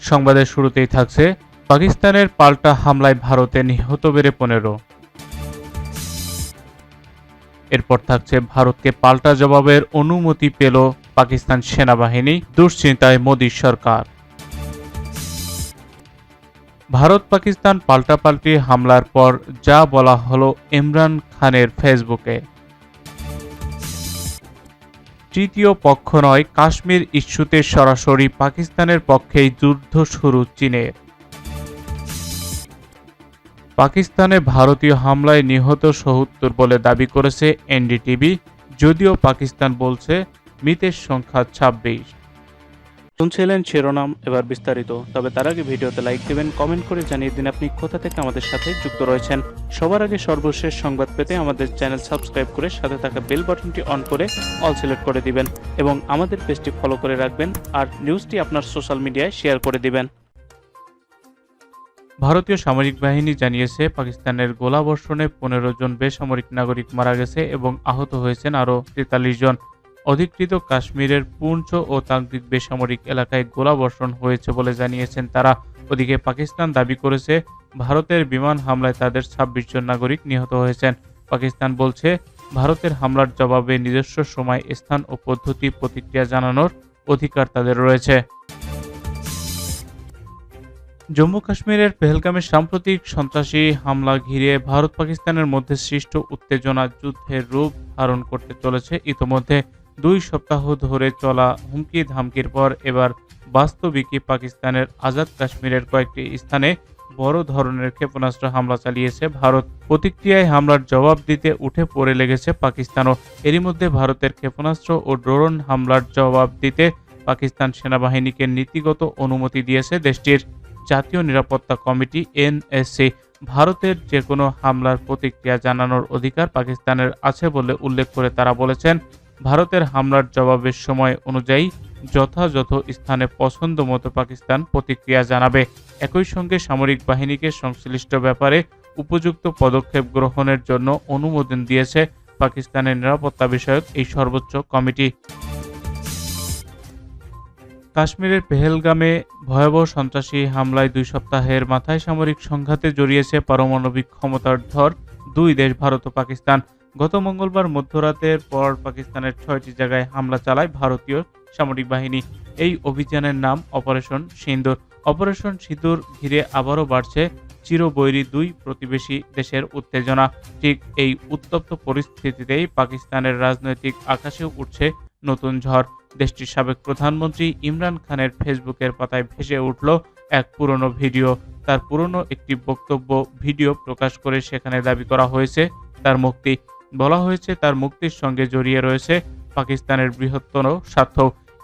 সংবাদের শুরুতেই থাকছে পাকিস্তানের পাল্টা হামলায় ভারতে নিহত বেড়ে 15। এরপর থাকছে ভারতকে পাল্টা জবাবের অনুমতি পেল পাকিস্তান সেনাবাহিনী, দুশ্চিন্তায় মোদী সরকার। ভারত পাকিস্তান পাল্টাপাল্টি হামলার পর যা বলা হলো ইমরান খানের ফেসবুকে। তৃতীয় পক্ষ নয়, কাশ্মীর ইস্যুতে সরাসরি পাকিস্তানের পক্ষেই যুদ্ধ শুরু চীনের। পাকিস্তানে ভারতীয় হামলায় নিহত ৭০ বলে দাবি করেছে এনডিটিভি, যদিও পাকিস্তান বলছে মৃতের সংখ্যা ২৬। শুনছিলেন শিরোনাম, এবার বিস্তারিত। তবে তার আগে ভিডিওতে লাইক দিবেন, কমেন্ট করে জানিয়ে দিন আপনি কোথা থেকে আমাদের সাথে যুক্ত রয়েছেন। সবার আগে সর্বশেষ সংবাদ পেতে আমাদের চ্যানেল সাবস্ক্রাইব করে সাথে থাকা বেল বাটনটি অন করে অল সিলেক্ট করে দিবেন এবং আমাদের পেজটি ফলো করে রাখবেন আর নিউজটি আপনার সোশ্যাল মিডিয়ায় শেয়ার করে দিবেন। ভারতীয় সামরিক বাহিনী জানিয়েছে পাকিস্তানের গোলাবর্ষণে 15 জন বেসামরিক নাগরিক মারা গেছে এবং আহত হয়েছেন আরও 43 জন। অধিকৃত কাশ্মীরের পুঞ্চ ও তাংরিক বেসামরিক এলাকায় গোলাবর্ষণ হয়েছে বলে জানিয়েছেন তারা। ওদিকে পাকিস্তান দাবি করেছে ভারতের বিমান হামলায় তাদের 26 জন নাগরিক নিহত হয়েছেন। পাকিস্তান বলছে ভারতের হামলার জবাবে নিজস্ব সময়, স্থান ও পদ্ধতি প্রতিক্রিয়া জানানোর অধিকার তাদের রয়েছে। জম্মু কাশ্মীরের পেহেলগামে সাম্প্রতিক সন্ত্রাসী হামলা ঘিরে ভারত পাকিস্তানের মধ্যে সৃষ্ট উত্তেজনা যুদ্ধের রূপ ধারণ করতে চলেছে। ইতোমধ্যে 2 সপ্তাহ ধরে চলা হুমকি ধামকির পর এবার বাস্তবিকই পাকিস্তানের আজাদ কাশ্মীরের কয়েকটি স্থানে বড় ধরনের ক্ষেপণাস্ত্র হামলা চালিয়েছে ভারত। প্রতিক্রিয়ায় হামলার জবাব দিতে উঠে পড়ে লেগেছে পাকিস্তানও। এরই মধ্যে ভারতের ক্ষেপণাস্ত্র ও ড্রোন হামলার জবাব দিতে পাকিস্তান সেনাবাহিনীকে নীতিগত অনুমতি দিয়েছে দেশটির জাতীয় নিরাপত্তা কমিটি এনএসসি। ভারতের যে কোনো হামলার প্রতিক্রিয়া জানানোর অধিকার পাকিস্তানের আছে বলে উল্লেখ করে তারা বলেছেন, ভারতের হামলার জবাবের সময় অনুযায়ী যথাযথ স্থানে পছন্দ মতো পাকিস্তান প্রতিক্রিয়া জানাবে। একই সঙ্গে সামরিক বাহিনীকে সংশ্লিষ্ট ব্যাপারে উপযুক্ত পদক্ষেপ গ্রহণের জন্য অনুমোদন দিয়েছে পাকিস্তানের নিরাপত্তা বিষয়ক এই সর্বোচ্চ কমিটি। কাশ্মীরের পেহেলগামে ভয়াবহ সন্ত্রাসী হামলায় 2 সপ্তাহের মাথায় সামরিক সংঘাতে জড়িয়েছে পারমাণবিক ক্ষমতার ধর 2 দেশ ভারত ও পাকিস্তান। গত মঙ্গলবার মধ্যরাতের পর পাকিস্তানের 6টি জায়গায় হামলা চালায় ভারতীয় সামরিক বাহিনী। এই অভিযানের নাম অপারেশন সিন্দুর। অপারেশন সিন্দুর ঘিরে আবারও বাড়ছে চিরবৈরী 2 প্রতিবেশী দেশের উত্তেজনা। ঠিক এই উত্তপ্ত পরিস্থিতিতেই পাকিস্তানের রাজনৈতিক আকাশেও উঠছে নতুন ঝড়। দেশটির সাবেক প্রধানমন্ত্রী ইমরান খানের ফেসবুকের পাতায় ভেসে উঠল এক পুরনো ভিডিও। তার পুরনো একটি বক্তব্য ভিডিও প্রকাশ করে সেখানে দাবি করা হয়েছে তার মুক্তি। বলা হয়েছে তার মুক্তির সঙ্গে জড়িয়ে রয়েছে পাকিস্তানের বৃহত্তর স্বার্থ।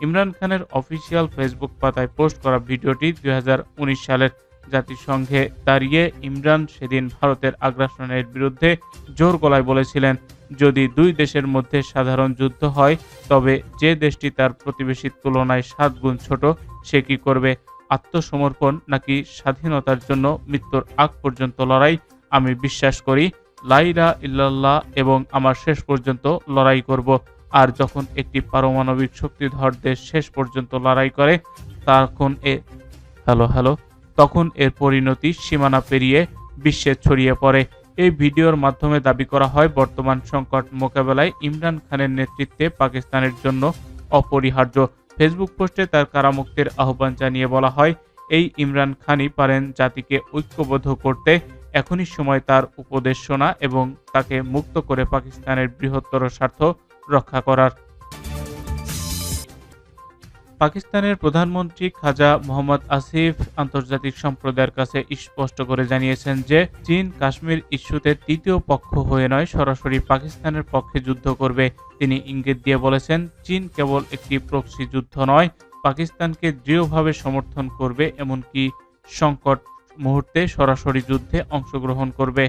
ইমরান খানের অফিসিয়াল ফেসবুক পাতায় পোস্ট করা ভিডিওটি 2019 সালের। জাতিসংঘে দাঁড়িয়ে ইমরান সেদিন ভারতের আগ্রাসনের বিরুদ্ধে জোর গলায় বলেছিলেন, যদি 2 দেশের মধ্যে সাধারণ যুদ্ধ হয় তবে যে দেশটি তার প্রতিবেশীর তুলনায় 7 গুণ ছোট সে কি করবে? আত্মসমর্পণ নাকি স্বাধীনতার জন্য মৃত্যুর আগ পর্যন্ত লড়াই? আমি বিশ্বাস করি লা ইলাহা ইল্লাল্লাহ এবং আমার শেষ পর্যন্ত লড়াই করব। আর যখন একটি পারমাণবিক শক্তিধর দেশ শেষ পর্যন্ত লড়াই করে তখন এর পরিণতি সীমানা পেরিয়ে বিশ্বে ছড়িয়ে পড়ে। এই ভিডিওর মাধ্যমে দাবি করা হয় বর্তমান সংকট মোকাবেলায় ইমরান খানের নেতৃত্বে পাকিস্তানের জন্য অপরিহার্য। ফেসবুক পোস্টে তার কারামুক্তির আহ্বান জানিয়ে বলা হয়, এই ইমরান খানই পারেন জাতিকে ঐক্যবদ্ধ করতে। এখনই সময় তার উপদেশ শোনা এবং তাকে মুক্ত করে পাকিস্তানের বৃহত্তর স্বার্থ রক্ষা করার। পাকিস্তানের প্রধানমন্ত্রী খাজা মোহাম্মদ আসিফ আন্তর্জাতিক সম্প্রদায়ের কাছে স্পষ্ট করে জানিয়েছেন যে চীন কাশ্মীর ইস্যুতে তৃতীয় পক্ষ হয়ে নয়, সরাসরি পাকিস্তানের পক্ষে যুদ্ধ করবে। তিনি ইঙ্গিত দিয়ে বলেছেন, চীন কেবল একটি প্রক্সি যুদ্ধ নয়, পাকিস্তানকে দৃঢ়ভাবে সমর্থন করবে, এমনকি সংকট মুহূর্তে সরাসরি যুদ্ধে অংশগ্রহণ করবে।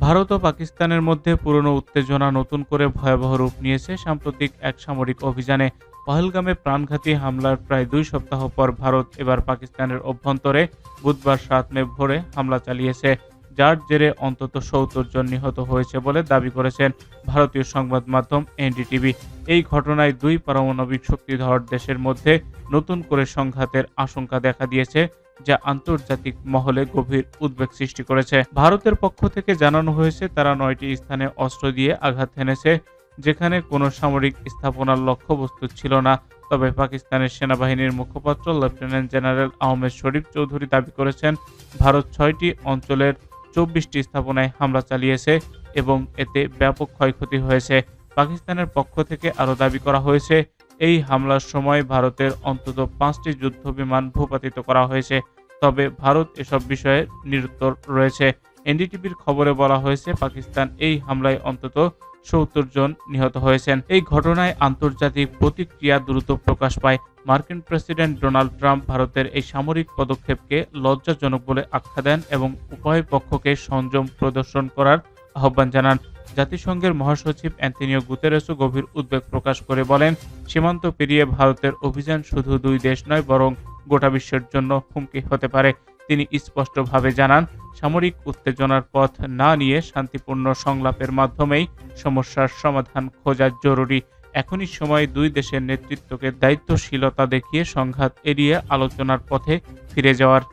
ভারত ও পাকিস্তানের মধ্যে পুরনো উত্তেজনা নতুন করে ভয়াবহ রূপ নিয়েছে সাম্প্রতিক এক সামরিক অভিযানে। পহেলগামে প্রাণঘাতী হামলার প্রায় 2 সপ্তাহ পর ভারত এবার পাকিস্তানের অভ্যন্তরে বুধবার 7 মে ভোরে হামলা চালিয়েছে। যার জেরে অন্তত ৭০ জন নিহত হয়েছে বলে দাবি করেছেন ভারতীয় সংবাদ মাধ্যম এনডিটিভি। এই ঘটনায় দুই পারমাণবিক শক্তিধর দেশের মধ্যে নতুন করে সংঘাতের আশঙ্কা দেখা দিয়েছে, যা আন্তর্জাতিক মহলে গভীর উদ্বেগ সৃষ্টি করেছে। ভারতের পক্ষ থেকে জানানো হয়েছে তারা ৯টি স্থানে অস্ত্র দিয়ে আঘাত হেনেছে, যেখানে কোনো সামরিক স্থাপনার লক্ষ্যবস্তু ছিল না। তবে পাকিস্তানের সেনাবাহিনীর মুখপাত্র লেফটেন্যান্ট জেনারেল আহমেদ শরীফ চৌধুরী দাবি করেছেন, ভারত ৬টি অঞ্চলের ২৪টি স্থাপনায় হামলা চালিয়েছে এবং এতে ব্যাপক ক্ষয়ক্ষতি হয়েছে। পাকিস্তানের পক্ষ থেকে আরও দাবি করা হয়েছে, এই হামলার সময় ভারতের অন্তত ৫টি যুদ্ধবিমান ভূপাতিত করা হয়েছে। তবে ভারত এসব বিষয়ে নিরুত্তর রয়েছে। এনডিটিভির খবরে বলা হয়েছে, পাকিস্তান এই হামলায় অন্তত ৭০ জন নিহত হয়েছেন। এই ঘটনায় আন্তর্জাতিক প্রতিক্রিয়া দ্রুত প্রকাশ পায়। মার্কিন প্রেসিডেন্ট ডোনাল্ড ট্রাম্প ভারতের এই সামরিক পদক্ষেপকে লজ্জাজনক বলে আখ্যা দেন এবং উভয় পক্ষকে সংযম প্রদর্শন করার আহ্বান জানান। জাতিসংঘের মহাসচিব অ্যান্টনিও গুতেরেসও গভীর উদ্বেগ প্রকাশ করে বলেন, সীমান্ত পেরিয়ে ভারতের অভিযান শুধু দুই দেশ নয়, বরং গোটা বিশ্বের জন্য হুমকি হতে পারে। তিনি স্পষ্টভাবে জানান, সামরিক উত্তেজনার পথ না নিয়ে শান্তিপূর্ণ সংলাপের মাধ্যমেই সমস্যার সমাধান খোঁজা জরুরি। এখনই সময় দুই দেশের নেতৃত্বকে দায়িত্বশীলতা দেখিয়ে সংঘাত এড়িয়ে আলোচনার পথে ফিরে যাওয়ার।